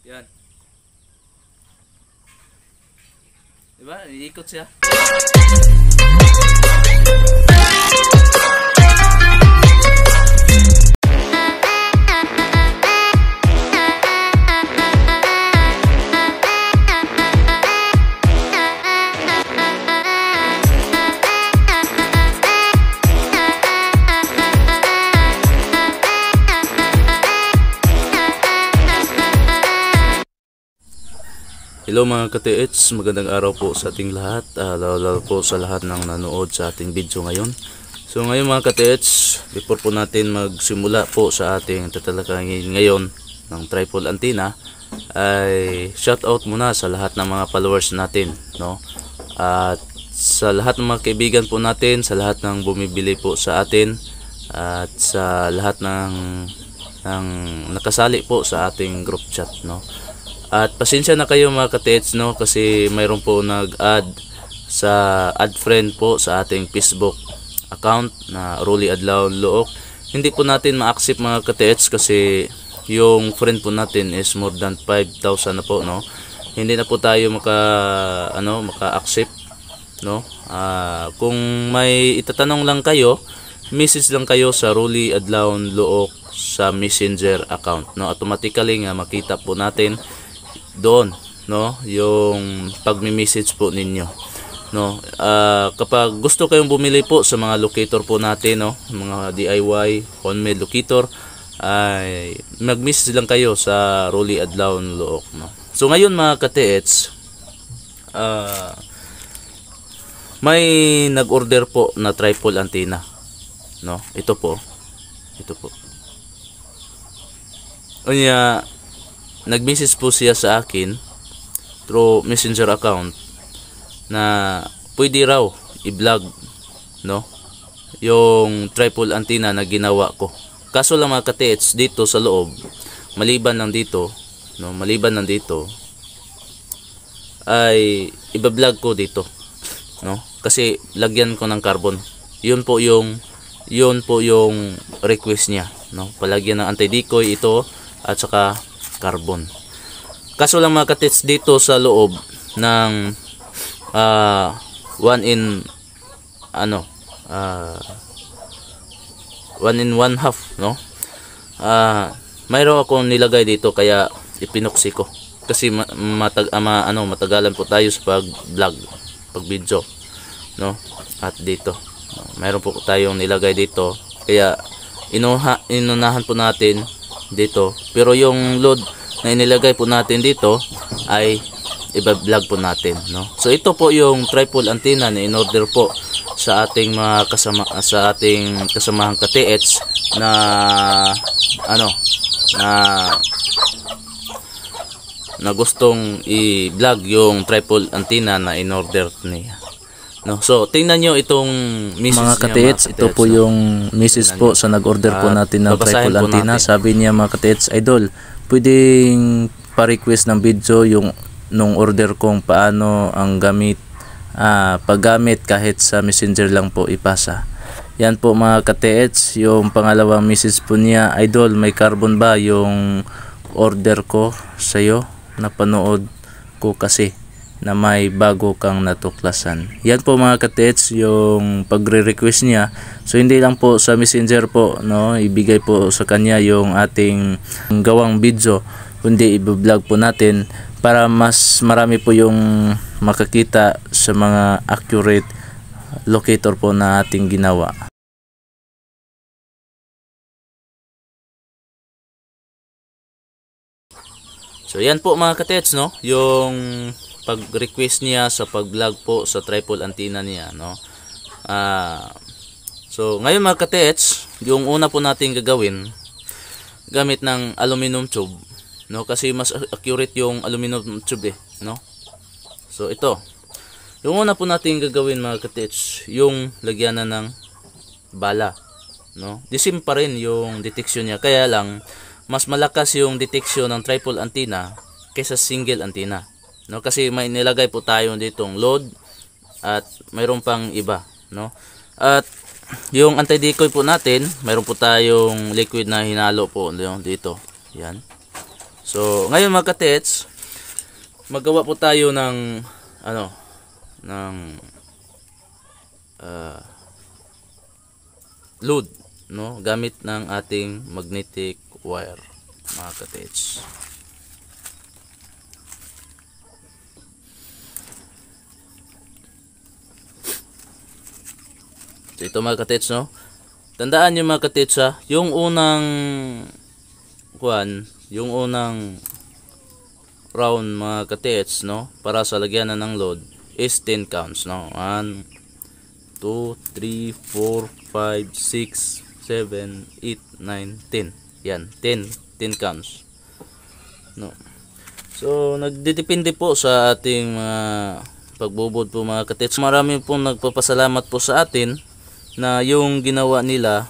Yan. Diba? Iikot siya. Hello mga ka-TH, magandang araw po sa ating lahat, lalo po sa lahat ng nanood sa ating video ngayon. So ngayon mga ka-TH, before po natin magsimula po sa ating tatalakayin ngayon ng tripod antenna, ay shout out muna sa lahat ng mga followers natin, no? At sa lahat ng mga kaibigan po natin, sa lahat ng bumibili po sa atin, at sa lahat ng nakasali po sa ating group chat, no? At pasensya na kayo mga ka-TH, no, kasi mayroon po nag-add sa add friend po sa ating Facebook account na Rolly Adlaw Luok. Hindi po natin ma-accept mga ka-TH kasi yung friend po natin is more than 5,000 na po, no. Hindi na po tayo maka-accept, no. Kung may itatanong lang kayo, message lang kayo sa Rolly Adlaw Luok sa Messenger account, no. Automatically nga makita po natin doon, no, yung pagmi-message po ninyo, no. Kapag gusto kayong bumili po sa mga locator po natin, no, mga DIY homemade locator, ay mag-message lang kayo sa Rolly Adlaw Luok, no. So ngayon mga ka-TH, may nag-order po na tripod antenna, no. Ito po unya, nag-message po siya sa akin through Messenger account na pwede raw i-vlog, no, yung tripod antenna na ginawa ko. Kaso lang mga ka-TH, dito sa loob, maliban ng dito ay iba-vlog ko dito, no, kasi lagyan ko ng carbon. Yun po yung request niya, no, palagyan ng anti-decoy ito at saka carbon. Kaso lang mga ka-TH, dito sa loob ng 1 in 1/2, no, mayroon akong nilagay dito kaya ipinoksi ko kasi matagalan po tayo sa pag-vlog, pag-video, no. At dito mayroon po tayong nilagay dito kaya inunahan po natin dito, pero yung load na inilagay po natin dito ay iba-vlog po natin, no. So ito po yung tripod antenna na in-order po sa ating mga kasamahang ka-TH na gustong i-vlog yung tripod antenna na in-order niya, no. So tingnan nyo itong message mga ka-TH, ito po yung message po sa nag-order po natin ng tripod antenna. Sabi niya mga ka-TH, idol, pwedeng pa-request ng video yung nung order kong paano ang paggamit kahit sa Messenger lang po ipasa. Yan po mga ka-TH, yung pangalawang message po niya, idol, may carbon ba yung order ko sa'yo? Napanood ko kasi na may bago kang natuklasan. Yan po mga ka-TH yung pagre-request niya. So hindi lang po sa Messenger po, no, ibigay po sa kanya yung ating gawang video, kundi i-vlog po natin para mas marami po yung makakita sa mga accurate locator po na ating ginawa. So yan po mga ka-TH, no, yung pag-request niya sa pag-vlog po sa tripod antenna niya, no. So ngayon mga ka-TH, yung una po natin gagawin, gamit ng aluminum tube, no, kasi mas accurate yung aluminum tube no. So ito, yung una po natin gagawin mga ka-TH, yung lagyanan ng bala, no. The same pa rin yung detection niya, kaya lang mas malakas yung detection ng tripod antenna kaysa single antenna, no, kasi may nilagay po tayo ditong load at mayroon pang iba, no. At yung anti-decoy po natin, mayroon po tayong liquid na hinalo po dito. Yan. So, ngayon mga katits, magawa po tayo ng load, no, gamit ng ating magnetic wire, mga katits. So, ito mga katits, no, tandaan nyo mga katits, yung unang round mga katits, no, para sa lagyanan ng load is 10 counts, no. 1 2 3 4 5 6 7 8 9 10. Yan, 10 counts, no. So nagdedepende po sa ating pagbubod po mga katits. Marami pong nagpapasalamat po sa atin na yung ginawa nila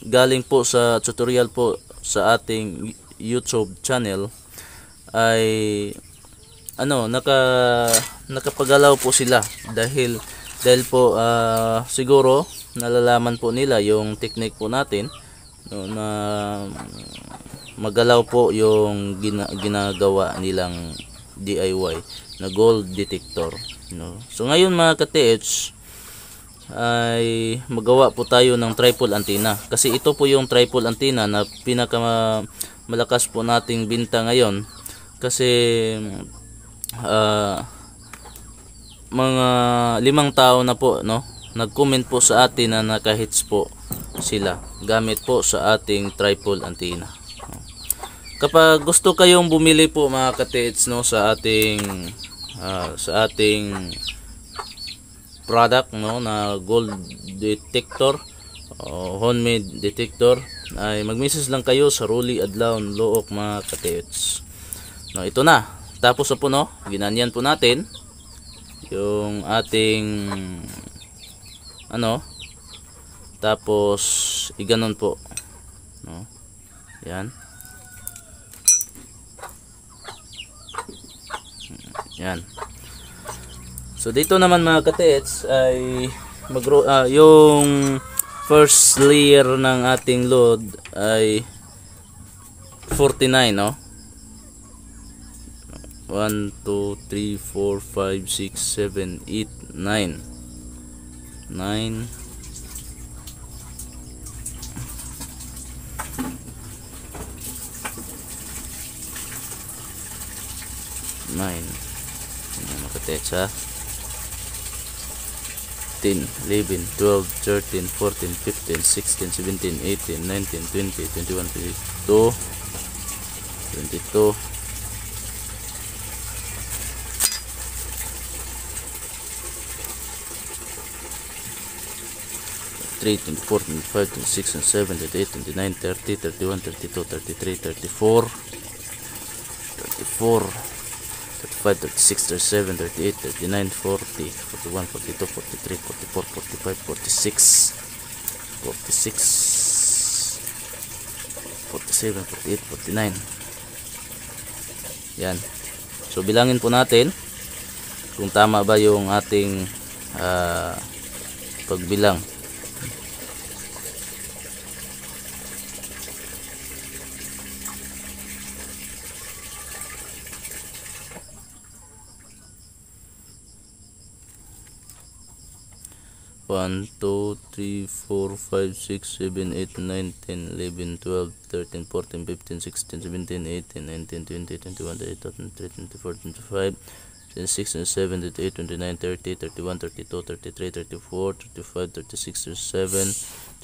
galing po sa tutorial po sa ating YouTube channel ay nakapagalaw po sila dahil po siguro nalalaman po nila yung technique po natin, no, na magalaw po yung ginagawa nilang DIY na gold detector, no. So ngayon mga ka-TH ay magawa po tayo ng tripod antenna, kasi ito po yung tripod antenna na pinaka malakas po nating binta ngayon, kasi mga 5 tao na po, no, nag-comment po sa atin na naka-hits po sila gamit po sa ating tripod antenna. Kapag gusto kayong bumili po mga ka-TH, no, sa ating product, no, na gold detector o homemade detector, ay mag-message lang kayo sa Rolly Adlaon Look mga ka-TH. No, ito na. Tapos po, no, ginanyan po natin yung ating tapos iganon po, no. Yan. Yan. So dito naman mga ka-TH ay yung first layer ng ating load ay 49, no. 1 2 3 4 5 6 7 8 9 9 makatesa 10 11 12 13 14 15 16 17 18 19 20 21 22 22 3 24 25 26 27 28 29 30 31 32 33 34 34 35 36 37 38 39 40 41 42 43 44 45 46 46 47 48 49. Yan. So bilangin po natin kung tama ba yung ating pagbilang. One, 2, 3, 4, 5, 6, 7, 8, 9, 10, 11, 12, 13, 14, 15, 16, 17, 18, 19, 20, 21, 22, 23, 24, 25, 26, 27, 28, 29, 30, 31, 32, 33, 34, 35, 36, 37,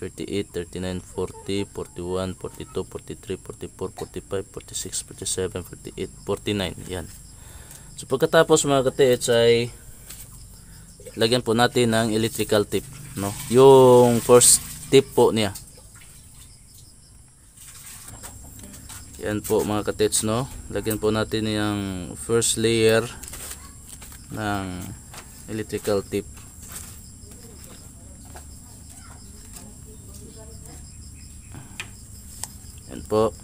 38, 39, 40, 41, 42, 43, 44, 45, 46, 47, 48, 49. Yan. So pagkatapos mga ka-TH ay lagyan po natin ng electrical tape, no, yung first tip po niya. Yan po mga ka-TH, no, lagyan po natin yung first layer ng electrical tape. Yan po.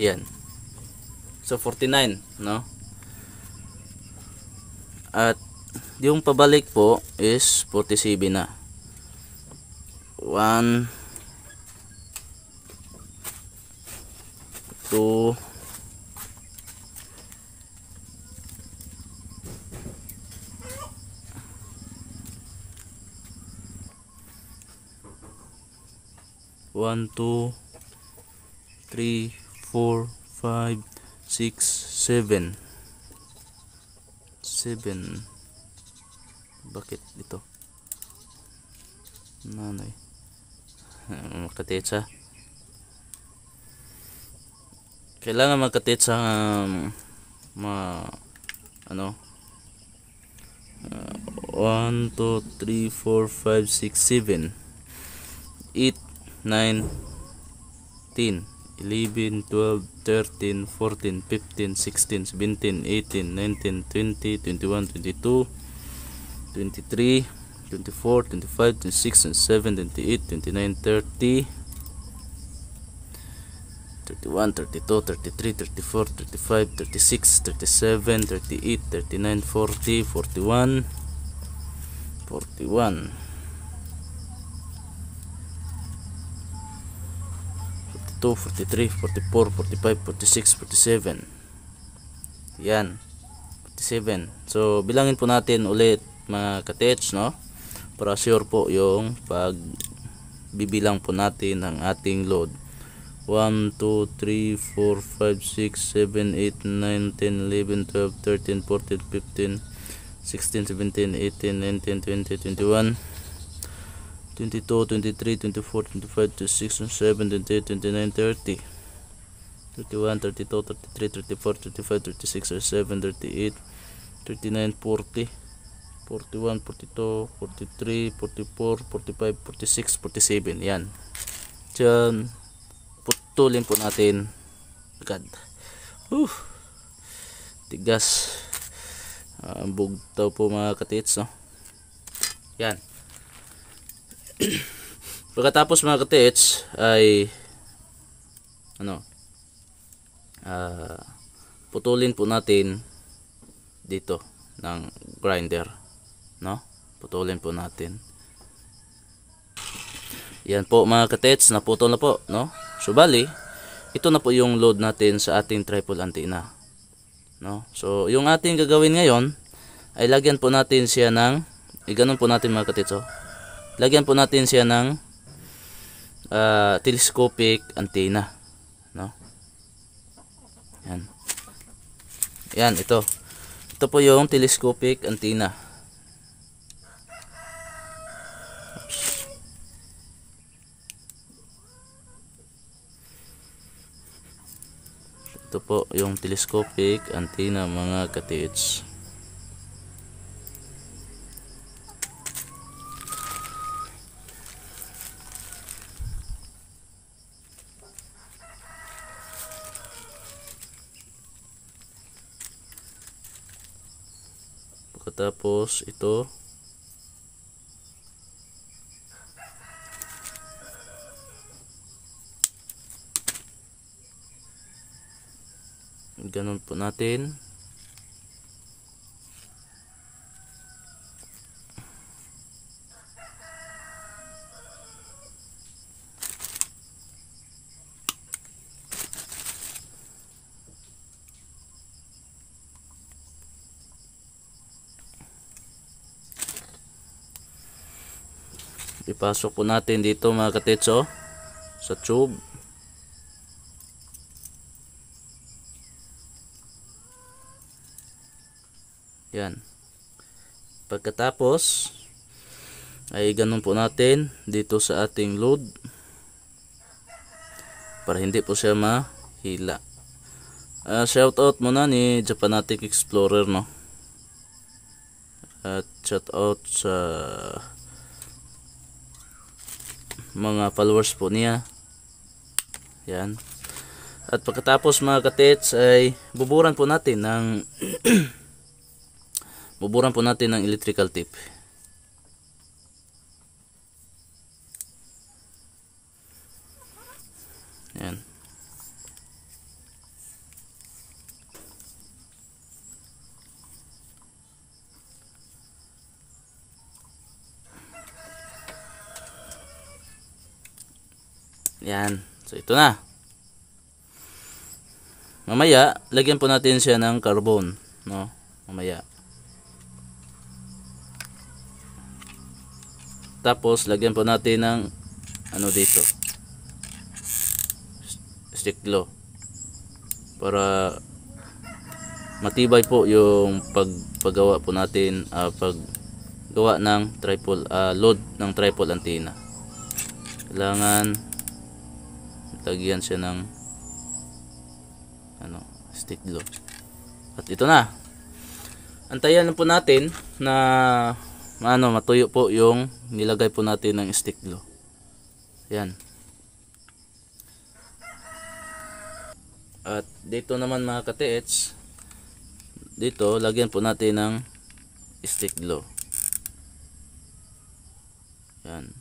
Yan. So 49, no? At yung pabalik po is 47 na. 1 2 1 2 3 4 5 6 7 7. Bakit ito? Nanay. Makatitsa. Kailangan magkatitsa ano? 1 2 3 4 5 6 7 8 9 10 11 12 13 14 15 16 17 18 19 20 21 22 23 24 25 26 27 28 29 30 31 32 33 34 35 36 37 38 39 40 41 41 42 43 44 45 46 47. Yan, 47. So bilangin po natin ulit mga ka-TH, no, para sure po yung pag bibilang po natin ng ating load. 1 2 3 4 5 6 7 8 9 10 11 12 13 14 15 16 17 18 19 20 21 22 23 24 25 26 27 28 29 30 31 32 33 34 35 36 37 38 39 40 41 42 43 44 45 46 47. Yan. Diyan putulin po natin agad. Tigas. Bugtaw po mga katits, no? Yan. Pagkatapos mga katits ay putulin po natin dito ng grinder, no? Putulin po natin. Yan po mga katits, naputol na po, no? So bali, ito na po yung load natin sa ating triple antenna, no? So yung ating gagawin ngayon ay lagyan po natin siya ng ganun po natin mga katits, oh. Lagyan po natin siya ng telescopic antenna, no? Yan. Yan, ito. Ito po yung telescopic antenna. Oops. Ito po yung telescopic antenna mga katits. Pagkatapos ito ganun po natin. Ipasok po natin dito mga katitso sa tube. Yan. Pagkatapos ay ganun po natin dito sa ating load para hindi po siya mahila. Shout out muna ni Japanatic Explorer, no? At shout out sa mga followers po niya. Yan. At pagkatapos mga katits ay buburan po natin ng buburan po natin ng electrical tape. Yan. Yan. So ito na. Mamaya, lagyan po natin siya ng carbon, no? Mamaya. Tapos lagyan po natin ng ano dito. Stick glue. Para matibay po yung paggawa po natin, paggawa ng tripod, load ng tripod antenna. Kailangan lagyan siya ng stick glue. At ito na. Antayan po natin na matuyo po yung nilagay po natin ng stick glue. Yan. At dito naman mga ka-TH, dito lagyan po natin ng stick glue. Yan.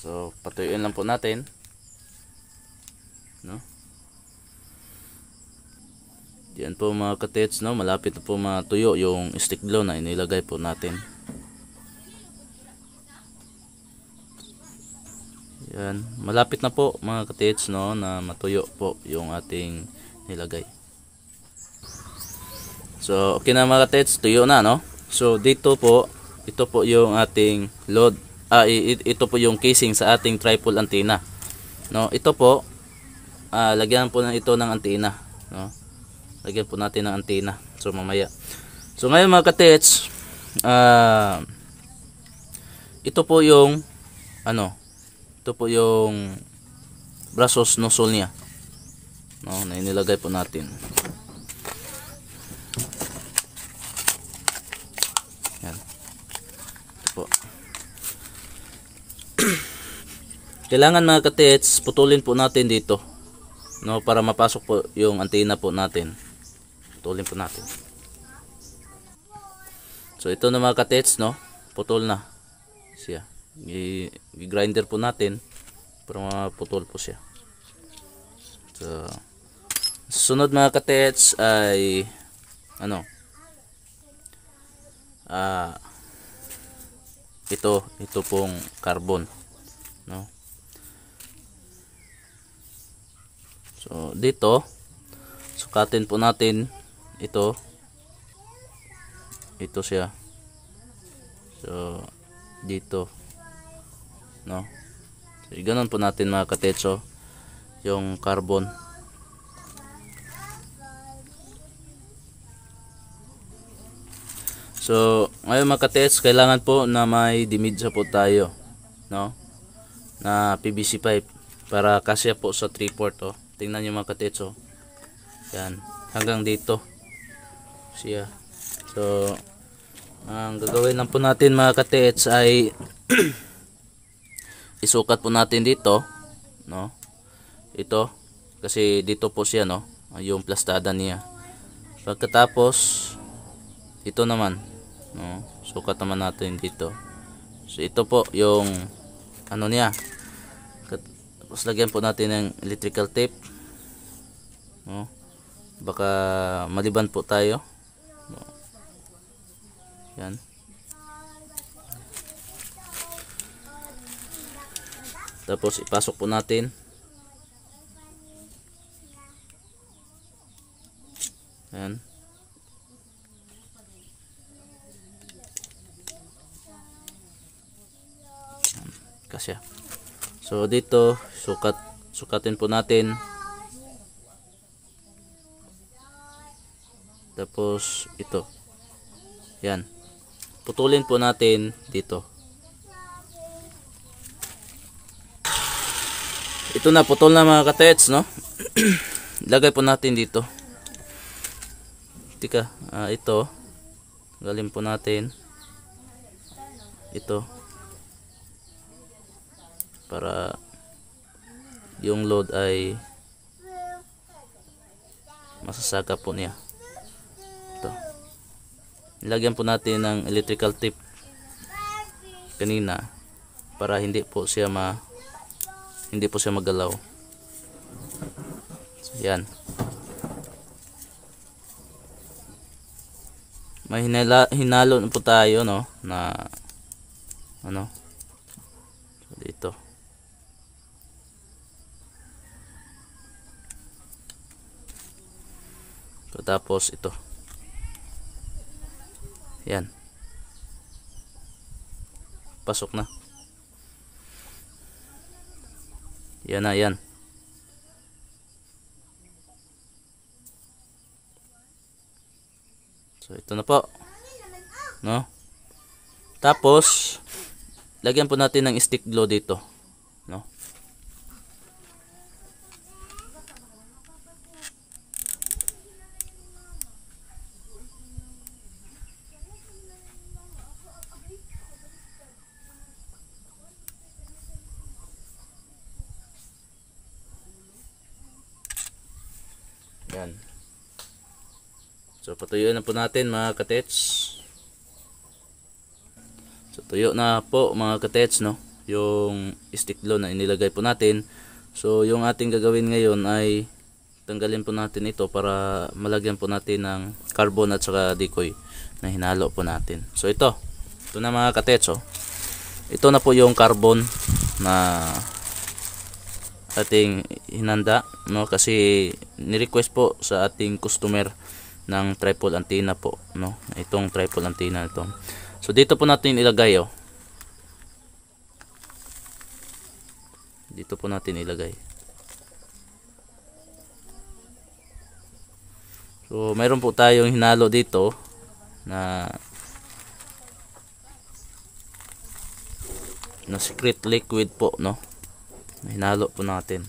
So patuyuin lang po natin, no? Diyan po mga ka-TH, no, malapit na po matuyo yung stick glue na inilagay po natin. Yan, malapit na po mga ka-TH, no, na matuyo po yung ating nilagay. So okay na mga ka-TH, tuyo na, no? So dito po, ito po yung ating load. Ito po yung casing sa ating tripod antenna, no? Ito po, lagyan po na ito ng antenna, no? Lagyan po natin ng antenna. So mamaya. So ngayon mga ka-TH, ito po yung ito po yung brasos nozzle niya, no, na inilagay po natin. Yan. Ito po. Kailangan mga ka-TH, putulin po natin dito, no, para mapasok po yung antenna po natin. Putulin po natin. So ito na mga ka-TH, no, putol na siya. I-grinder po natin para maputol po siya. So sunod mga ka-TH ay ito pong carbon, no. So dito sukatin po natin ito siya. So dito, no. So ganoon po natin mga ka-TH, yung carbon. So ngayon mga ka-TH, kailangan po na may dimidsa po tayo, no, na PVC pipe para kasya po sa 3/4. Tingnan nyo mga ka-TH, yan, hanggang dito siya. So ang gagawin lang po natin mga ka-TH ay isukat po natin dito, no, ito kasi dito po siya, no, yung plastada niya. Pagkatapos ito naman, no, sukat naman natin dito. So ito po yung niya. Tapos lagyan po natin ng electrical tape, no, baka maliban po tayo, no. Yan. Tapos ipasok po natin. Yan. Kasya. So dito sukatin po natin. Tapos ito. Yan. Putulin po natin dito. Ito na, putol na mga ka-TH, no. Ilagay po natin dito. Tika, ito. Galing po natin ito para yung load ay masasaka po niya. Ito. Ilagyan po natin ng electrical tape kanina para hindi po siya magalaw. So, yan. may hinalo na po tayo, no, na ano, so dito. So, tapos ito. Yan. Pasok na. Yan na, yan. So, ito na po. No? Tapos, lagyan po natin ng stick glue dito. No? Yan. So, patuyuin na po natin mga katets. So, tuyo na po mga katets, no? Yung stick glue na inilagay po natin. So, yung ating gagawin ngayon ay tanggalin po natin ito para malagyan po natin ng carbon at saka decoy na hinalo po natin. So, ito na mga katets, oh. Ito na po yung carbon na ating hinanda, no, kasi ni-request po sa ating customer ng tripod antenna po, no, itong tripod antenna ito. So dito po natin ilagay, oh. Dito po natin ilagay. So mayroon po tayong hinalo dito na secret liquid po, no. Hinalo po natin.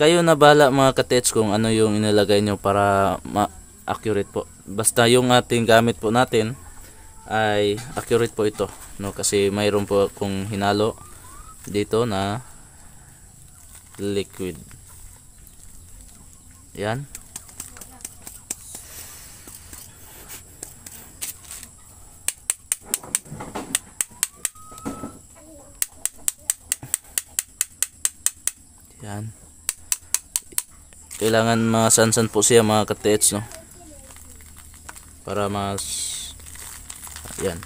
Kayo na bala mga katets kung ano yung inilagay nyo para accurate po. Basta yung ating gamit po natin ay accurate po ito, no, kasi mayroon po akong hinalo dito na liquid. Yan. Yan. Kailangan masansan po siya mga katets, no, para mas yan.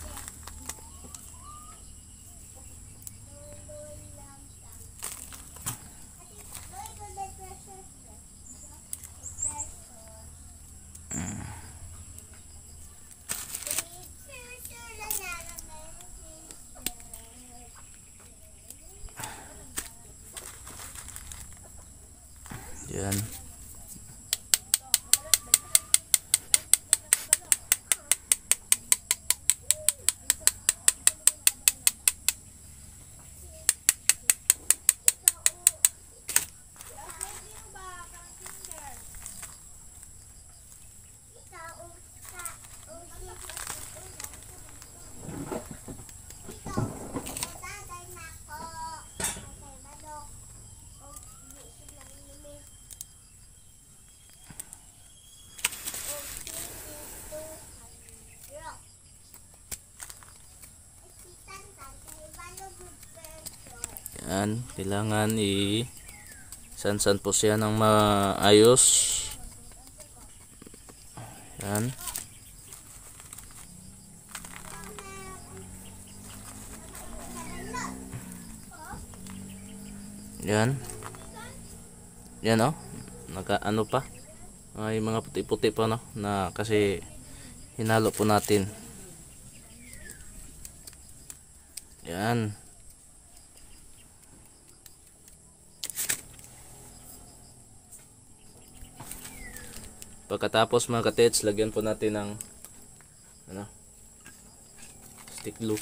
Yan. Yan, kailangan i-sansan po siya ng maayos. Yan. Yan. Yan, oh. Naka-ano pa. May mga puti-puti pa, no, na kasi hinalo po natin. Yan. Pagkatapos mga katets, lagyan po natin ng ano, stick glue.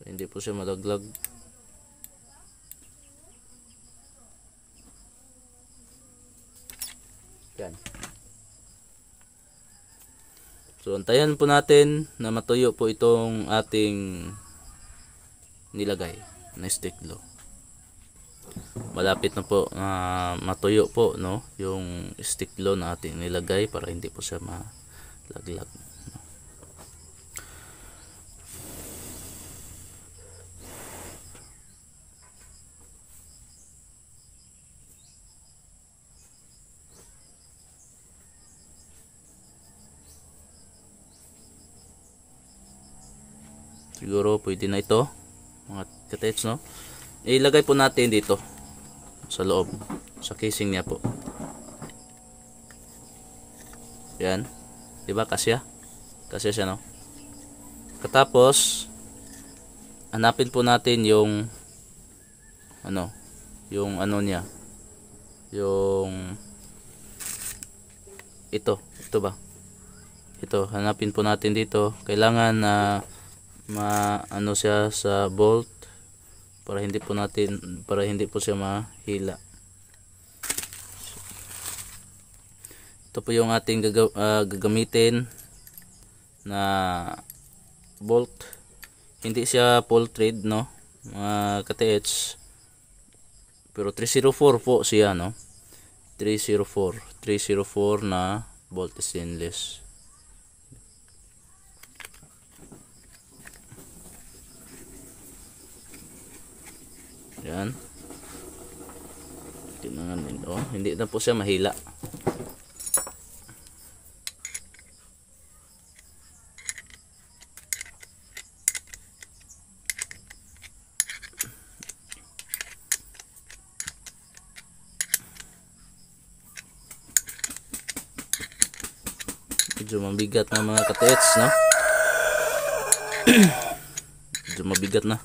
Hindi po siya malaglag. Yan. So antayan po natin na matuyo po itong ating nilagay na stick glue. Malapit na po matuyo po, no, yung stick glue na ating nilagay para hindi po siya malaglag. Siguro pwede na ito mga katits, no? Ilagay po natin dito sa loob, sa casing niya po. Yan, diba kasya siya, no? Katapos hanapin po natin yung ano niya, yung ito ba, ito hanapin po natin dito. Kailangan na ano siya sa bolt para hindi po siya mahila. Ito po yung ating gagamitin na bolt. Hindi siya full thread, no, mga ka-TH, pero 304 po siya, no? 304 na bolt stainless. Yan. Tingnan din, oh, hindi na po siya mahila. Medyo mabigat na mga ka-TH, no? Medyo mabigat na.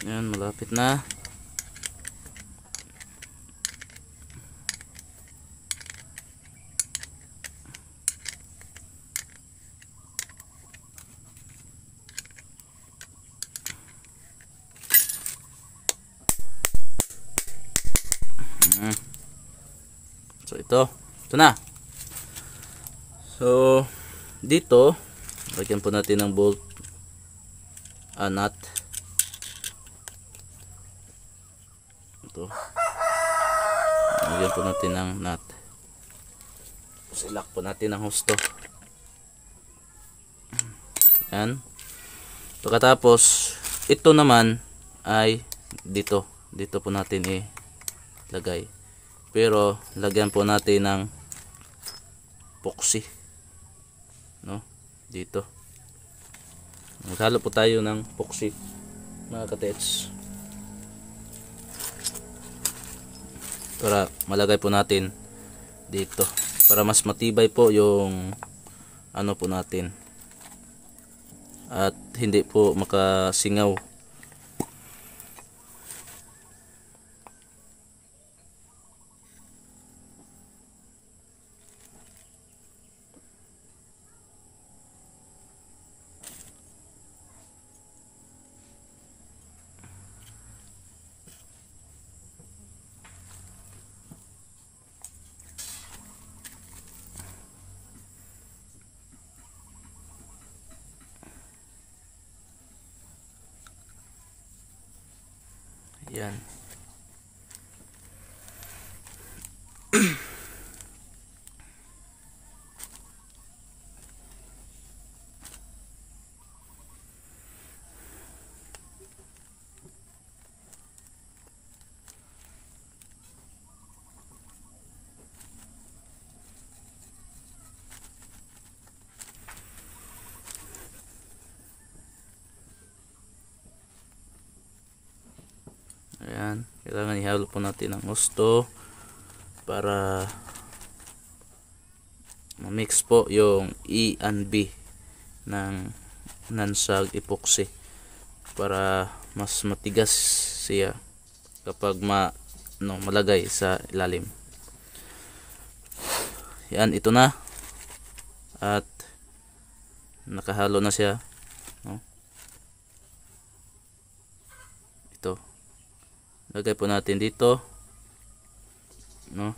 Yan, malapit na. So ito na. So dito lagyan po natin ng bolt, nut. Ito, lagyan po natin ng nut. Silak po natin ang husto. Yan. Pagkatapos ito naman ay dito po natin ilagay, pero lagyan po natin ng epoxy, no, dito. Maghalo po tayo ng epoxy, mga ka-TH, para malagay po natin dito, para mas matibay po yung ano po natin at hindi po makasingaw. Yan. Ayan, kailangan ihalo po natin ang gusto para ma-mix po yung E and B ng nansag epoxy, para mas matigas siya kapag malagay sa ilalim. Yan, ito na. At nakahalo na siya, no? Ito, lagay po natin dito, no?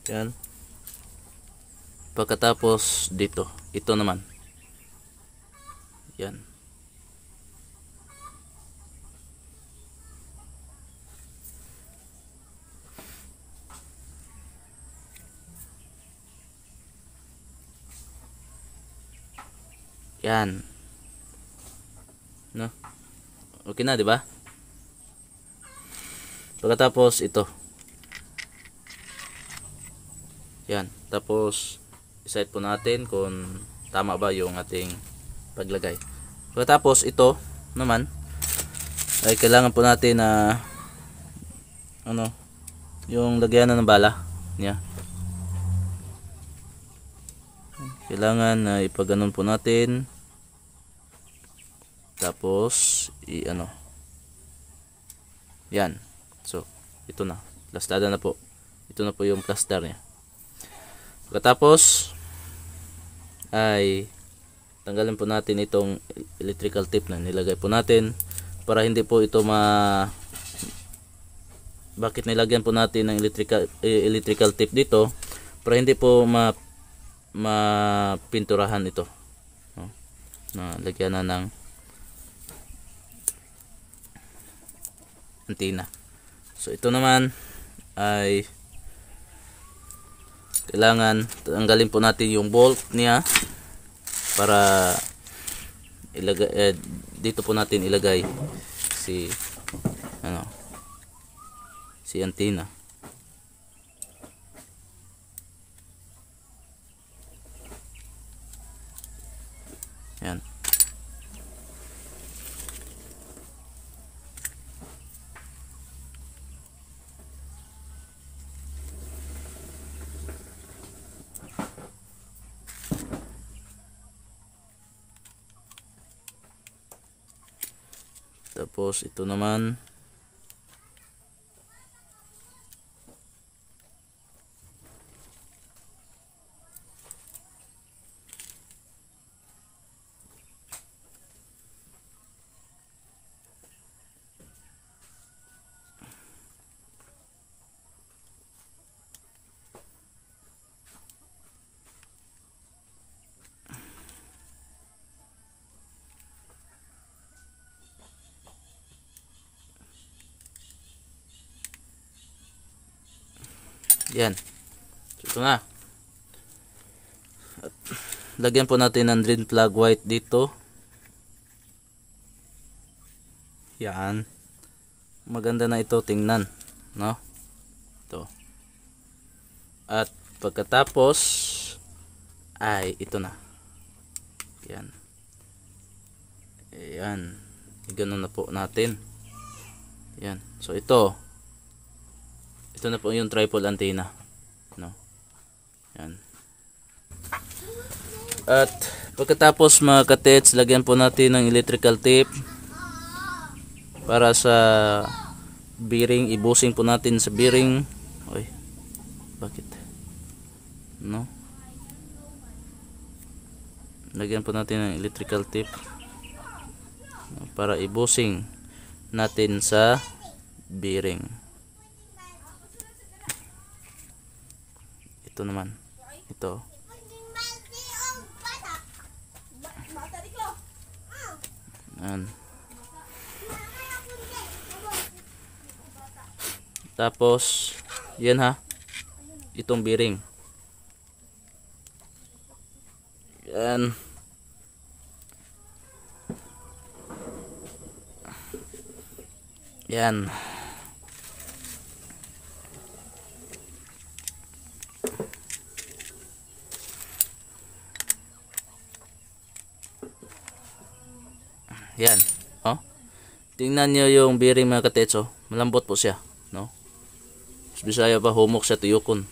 Yan. Pagkatapos dito, ito naman. Yan. Yan. No? Okay na, 'di ba? Pagkatapos ito. Yan. Tapos i-set po natin kung tama ba yung ating paglagay. Pagkatapos ito naman ay kailangan po natin na yung lagyan ng bala niya. Kailangan na ipaganon po natin. Tapos yan. So ito na, plastada na po. Ito na po yung plaster niya. Pagkatapos ay tanggalin po natin itong electrical tape na nilagay po natin para hindi po ito bakit nilagyan po natin ng electrical tape dito, para hindi po mapinturahan ito, no? Na lagyan na ng antenna. So ito naman ay kailangan tanggalin po natin yung bolt niya para ilagay dito po natin ilagay si antenna. Yan. Tapos ito naman yan. So, ito na. At lagyan po natin ng drain plug white dito. Yan. Maganda na ito tingnan, no? Ito. At pagkatapos ay ito na. Yan. Ayan. Ganun na po natin. Yan. So ito na po yung tripod antenna, no? Yan. At pagkatapos mga katets, lagyan po natin ng electrical tape para sa bearing. Ibusing po natin sa bearing. Oy, bakit? No? Lagyan po natin ng electrical tape para ibusing natin sa bearing. Ito naman, ito. Yan. Tapos yan ha, itong bearing. Yan. Yan. Yan. Oh. Tingnan nyo yung bearing mga katits, oh. Malambot po siya, no? Bisaya pa, humok siya tuyukon.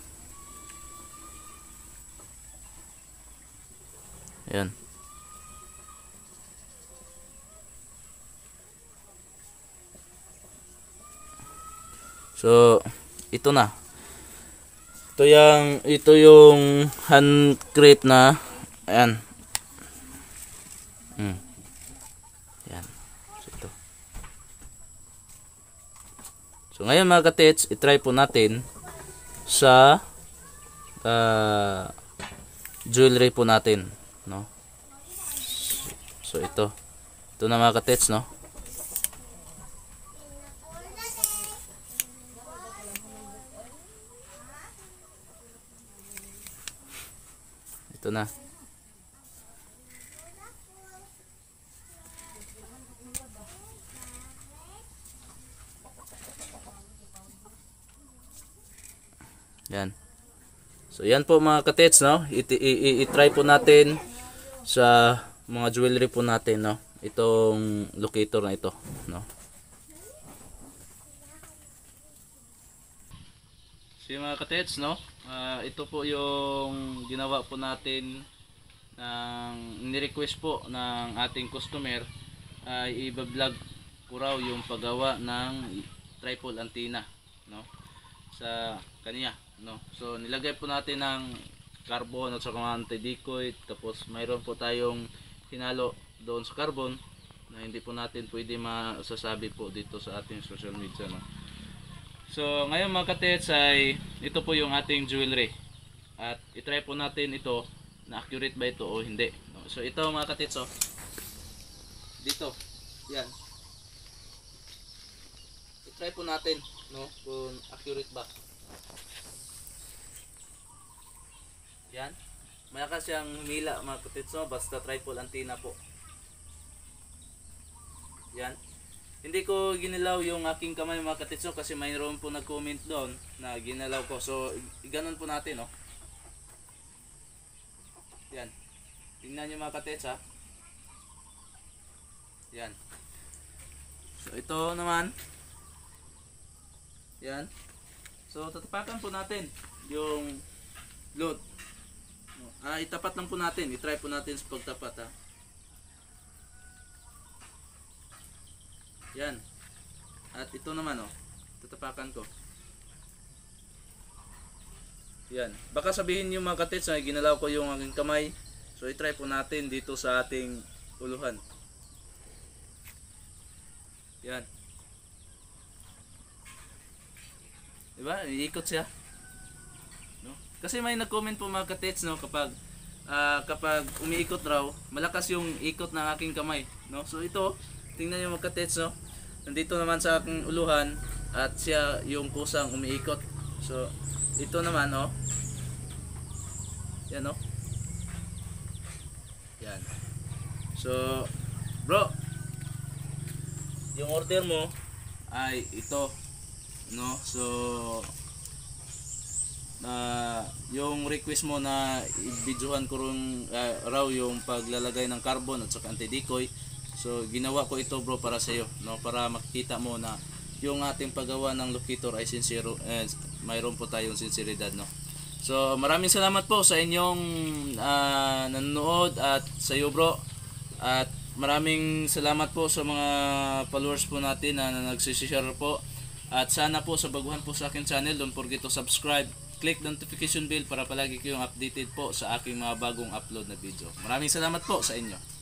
Yan. So, ito na. Ito yung hand crate na, ayan. Yan. So, ito. So, ngayon mga katits, itry po natin sa jewelry po natin, no? So, ito. Ito na mga katits, no? Ito na. Yan. So yan po mga katits, no? I-try po natin sa mga jewelry po natin, no? Itong locator na ito, no? So yung mga katits, no? Ito po yung ginawa po natin ng ni-request po ng ating customer, i-vlog ko raw yung paggawa ng tripod antenna, no? Sa kanya, no? So nilagay po natin ng carbon at saka anti-decoy, tapos mayroon po tayong hinalo doon sa carbon na hindi po natin pwede masasabi po dito sa ating social media, no? So ngayon mga katits ay ito po yung ating jewelry, at itry po natin ito na accurate ba ito o hindi, no? So ito mga katits, oh, dito, yan, itry po natin, no, kung accurate ba. Yan, malakas siyang humila mga katits, no? Basta tripod antenna po. Yan. Hindi ko ginalaw yung aking kamay mga katits, no? Kasi mayroon po nag-comment doon na ginalaw ko. So, ganun po natin, no? Yan. Tingnan nyo mga katits, ha? Yan. So, ito naman. Yan. So, tatapakan po natin yung load. Itapat lang po natin. I-try po natin sa pagtapat, ha? Yan. At ito naman, oh, tatapakan ko. Yan. Baka sabihin niyo mga katits na ginalaw ko yung aking kamay. So i-try po natin dito sa ating uluhan. Yan. Diba? Iikot siya. No? Kasi may nag-comment po mga katits, no, kapag umiikot raw, malakas yung ikot ng aking kamay, no? So ito, tingnan niyo mga katits, no? Nandito naman sa aking uluhan at siya yung kusang umiikot. So ito naman, oh. Yan, oh. Yan. So bro, yung order mo ay ito, no? So yung request mo na i-videohan ko raw yung paglalagay ng carbon at saka anti-decoy. So ginawa ko ito bro para sa iyo, no, para makita mo na yung ating paggawa ng locator ay sincero, mayroon po tayong sinseridad, no. So maraming salamat po sa inyong nanonood at sa iyo bro, at maraming salamat po sa mga followers po natin na nagsishare po, at sana po sa baguhan po sa akin channel, don't forget to subscribe, click notification bell para palagi kayong updated po sa aking mga bagong upload na video. Maraming salamat po sa inyo.